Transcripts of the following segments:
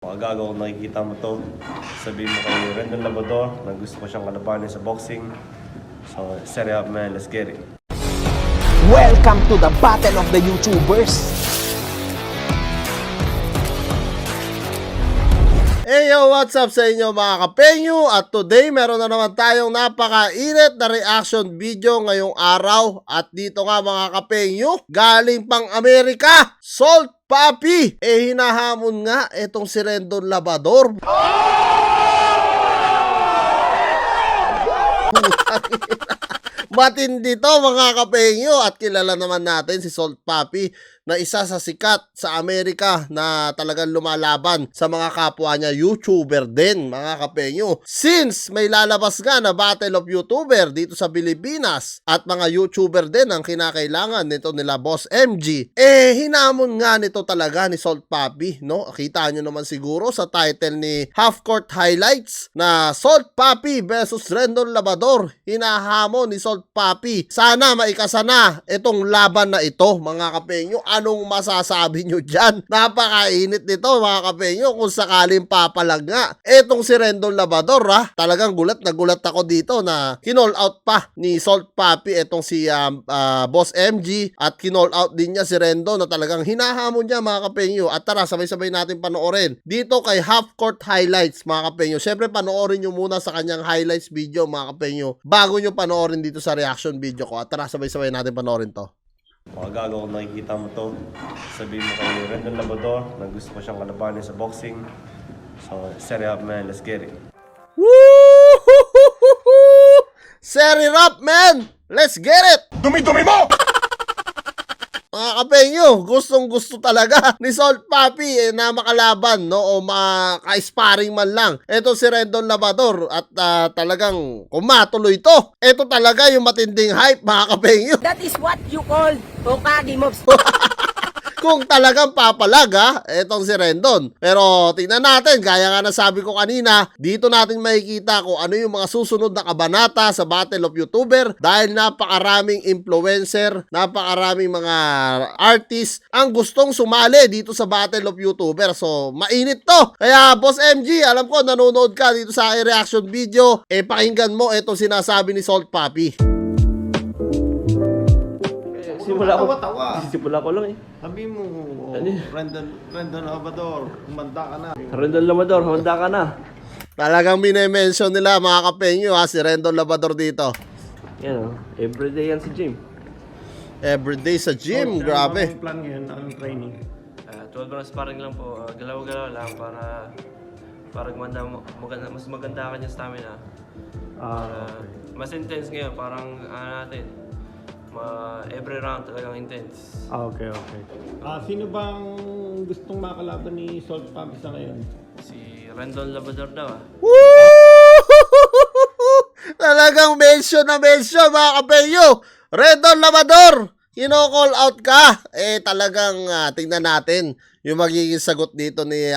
Magago kung nakikita mo to, sabihin mo kay Rendon Labrador na gusto ko siyang kalabanin sa boxing. So, set it up man, let's get it. Welcome to the Battle of the YouTubers. Hey yo, what's up sa inyo mga kapenyo? At today meron na naman tayong napakainit na reaction video ngayong araw. At dito nga mga kapenyo, galing pang Amerika, Salt Papi. Hinahamon nga itong si Rendon Labrador. Matindi to mga kapenyo. At kilala naman natin si Salt Papi na isa sa sikat sa Amerika na talagang lumalaban sa mga kapwa niya YouTuber din mga kapenyo. Since may lalabas nga na Battle of YouTuber dito sa Pilipinas at mga YouTuber din ang kinakailangan nito nila Boss MG, hinamon nga nito talaga ni Salt Papi, no? Kita nyo naman siguro sa title ni Half Court Highlights na Salt Papi versus Rendon Labrador. Hinahamon ni Salt Papi. Sana maikasa na itong laban na ito mga kapenyo. Anong masasabi nyo dyan? Napakainit nito mga kapenyo kung sakaling papalag nga etong si Rendon Labrador ha. Talagang gulat na gulat ako dito na kinall out pa ni Salt Papi etong si Boss MG at kinall out din niya si Rendon na talagang hinahamon niya mga kapenyo. At tara sabay-sabay natin panoorin dito kay Half Court Highlights mga kapenyo. Syempre panoorin nyo muna sa kanyang highlights video mga kapenyo bago nyo panoorin dito sa reaction video ko. At tara sabay-sabay natin panoorin to. Magago kung nakikita mo to, sabihin mo kay Rendon Labrador na gusto ko siyang kalabanin sa boxing. So, set it up man, let's get it. Woo! Set it up man! Let's get it! Dumi-dumi mo! Mga kapenyo, gustong gusto talaga ni Salt Papi na makalaban, no? O maka-sparring man lang ito si Rendon Labrador at talagang kung matuloy to, ito talaga yung matinding hype mga kapenyo. That is what you call Hokage moves. Kung talagang papalag etong si Rendon. Pero tingnan natin, gaya nga nasabi ko kanina, dito natin makikita kung ano yung mga susunod na kabanata sa Battle of YouTuber dahil napakaraming influencer, napakaraming mga artist ang gustong sumali dito sa Battle of YouTuber. So, mainit to. Kaya Boss MG, alam ko nanonood ka dito sa aking reaction video, pakinggan mo itong sinasabi ni Salt Papi. Simula ko lang eh. Sabi mo, Rendon Labrador, kumanda ka na. Rendon Labrador, humanda ka na. Talagang mine-mention nila mga kapenyo si Rendon Labrador dito. Yan everyday yan sa gym. Everyday sa gym, grabe. Anong plan ngayon? Anong training? 12 rounds sparring lang po. Galaw-galaw lang para gumanda, mas maganda ka niya stamina. Mas intense ngayon, parang natin. Every round talagang intense. Okay. Sino bang gustong makalaban ni Salt Papi sa ngayon? Si Rendon Labrador daw Woo! Talagang mention na mention mga kapenyo. Rendon Labrador, kino-call out ka. Talagang tingnan natin yung magiging sagot dito ni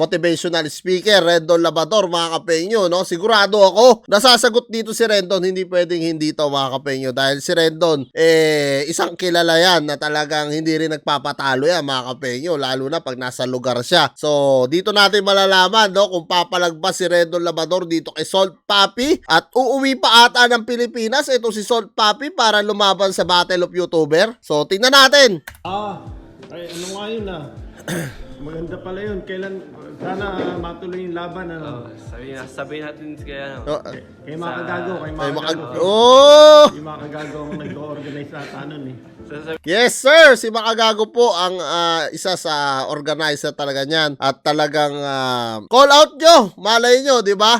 motivational speaker Rendon Labrador mga kapenyo, no? Sigurado ako nasasagot dito si Rendon, hindi pwedeng hindi to mga kapenyo dahil si Rendon isang kilala yan na talagang hindi rin nagpapatalo yan mga kapenyo, lalo na pag nasa lugar siya. So dito natin malalaman, no, kung papalagpas si Rendon Labrador dito kay Salt Papi at uuwi pa ata ng Pilipinas ito si Salt Papi para lumaban sa Battle of YouTuber. So tingnan natin. Ano nga yun maganda pala yun. Kailan, sana matuloy yung laban. sabihin natin kaya Kay mga kagago, Oh! yung mga kagago ang nag-organize ata nun eh. Yes sir, si Makagago po ang isa sa organizer talaga niyan at talagang call out nyo, malay nyo, di ba?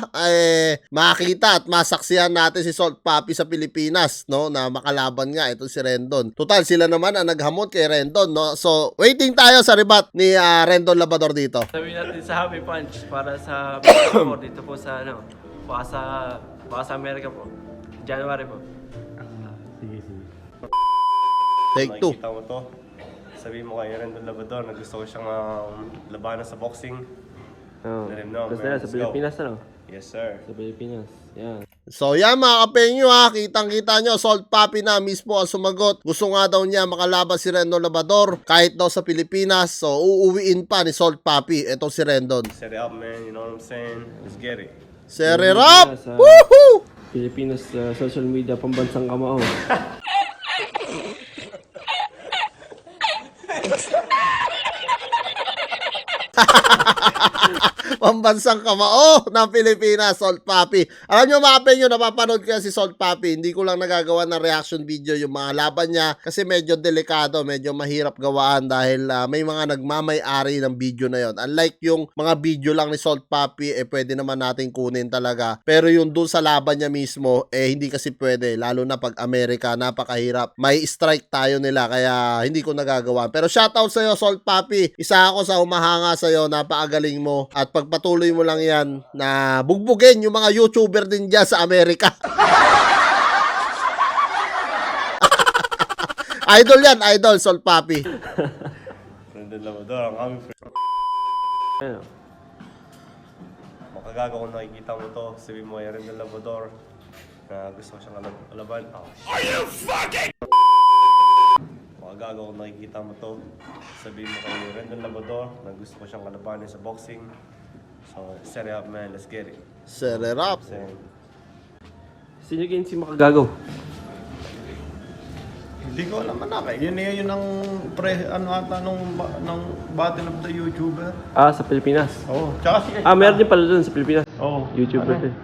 Makita at masaksihan natin si Salt Papi sa Pilipinas, no, na makalaban nga ito si Rendon. Total sila naman ang naghamon kay Rendon, no. So waiting tayo sa rebat ni Rendon Labrador dito. Sabihin natin sa Happy Punch para sa dito po sa baka sa Amerika po. January po. Sige. Take two. Nakikita mo to, sabihin mo kay Rendon Labrador na gusto ko siyang labanan sa boxing. Let him know, man. Sa Let's go. Pilipinas Yes sir. Sa Pilipinas. Yan. So yan mga kapengyo ha, kitang-kita nyo, Salt Papi na mismo ang sumagot. Gusto nga daw niya makalaban si Rendon Labrador kahit daw sa Pilipinas. So uuwiin pa ni Salt Papi itong si Rendon. Set it up, man. You know what I'm saying? Let's get it. Sererap! Sa Woohoo! Pilipinas social media pambansang kamao. Pambansang kamao ng Pilipinas, Salt Papi. Alam nyo mga kapengyo, napapanood ko yan si Salt Papi. Hindi ko lang nagagawa ng reaction video yung mga laban niya kasi medyo delikado, medyo mahirap gawaan dahil may mga nagmamay-ari ng video na yon. Unlike yung mga video lang ni Salt Papi, pwede naman natin kunin talaga. Pero yung dun sa laban niya mismo, hindi kasi pwede. Lalo na pag Amerika, napakahirap. May strike tayo nila kaya hindi ko nagagawa. Pero shoutout sa'yo, Salt Papi. Isa ako sa humahanga sa'yo, napakagaling mo. At pagpatuloy mo lang yan na bugbugin yung mga YouTuber din dyan sa Amerika. Idol yan, idol, Salt Papi. Rendon Labrador, ang aming friend. Ayun. Makagago kung nakikita mo to, sabihin mo kay Rendon Labrador na gusto ko siyang kalaban. Are you fucking? Makagago kung nakikita mo to, sabihin mo kay Rendon Labrador na gusto ko siyang kalabanin sa boxing. So, set it up, man. Let's get it. Sererap. Saying, Sino yun si Makagago? Hindi ko alam anak eh. Yun ang ata ng Battle of the YouTuber. Sa Pilipinas. Oo. Tsaka si... Meron din pala dun sa Pilipinas. Oo. YouTuber Ano? din.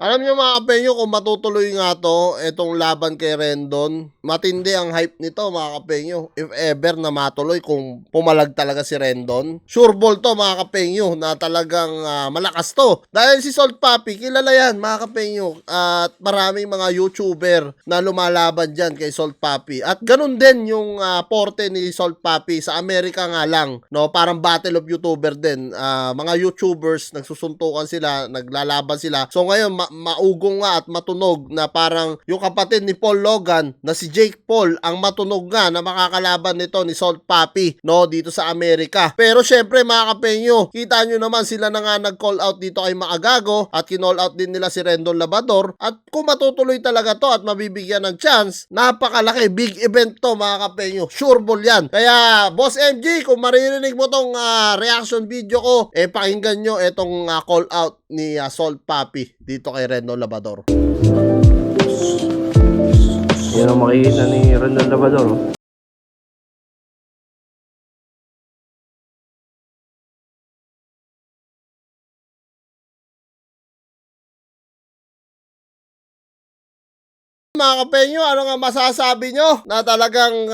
Alam nyo mga kapengyo, kung matutuloy nga to, itong laban kay Rendon, matindi ang hype nito mga kapengyo. If ever na matuloy, kung pumalag talaga si Rendon, sure ball to mga kapengyo na talagang malakas to. Dahil si Salt Papi, kilala yan mga kapengyo. At maraming mga YouTuber na lumalaban dyan kay Salt Papi. At ganun din yung porte ni Salt Papi sa Amerika nga lang. No? Parang battle of YouTuber din. Mga YouTubers, nagsusuntukan sila, naglalaban sila. So ngayon, maugong nga at matunog na parang yung kapatid ni Paul Logan na si Jake Paul ang matunog nga na makakalaban nito ni Salt Papi no dito sa Amerika. Pero syempre mga kapengyo, kita nyo naman sila na nga nag-call out dito kay Makagago at kinall out din nila si Rendon Labrador at kung matutuloy talaga to at mabibigyan ng chance, napakalaki, big event to mga kapengyo. Sure ball yan. Kaya Boss MG, kung maririnig mo tong reaction video ko, pakinggan nyo itong call out ni Salt Papi dito kay Rendon Labrador. Yan ang makikita ni Rendon Labrador. Mga kapengyo, ano nga masasabi nyo na talagang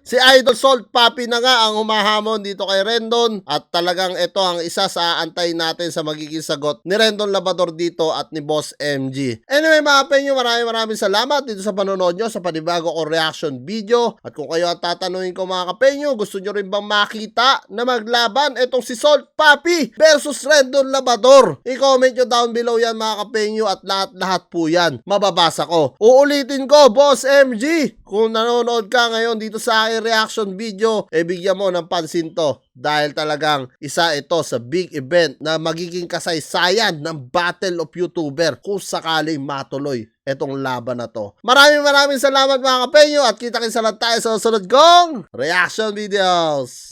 si Idol Salt Papi na nga ang humahamon dito kay Rendon at talagang ito ang isa sa antay natin sa magiging sagot ni Rendon Labrador dito at ni Boss MG. Anyway mga kapengyo, maraming salamat dito sa panonood nyo sa panibago ko reaction video at kung kayo at tatanungin ko mga kapengyo, gusto nyo rin bang makita na maglaban itong si Salt Papi versus Rendon Labrador? I-comment nyo down below yan mga kapengyo at lahat po yan mababasa ko. Uulitin ko, Boss MG, kung nanonood ka ngayon dito sa aking reaction video, bigyan mo ng pansin to dahil talagang isa ito sa big event na magiging kasaysayan ng Battle of YouTuber kung sakaling matuloy itong laban na to. Maraming salamat mga kapengyo at kita-kitsa lang tayo sa susunod kong reaction videos.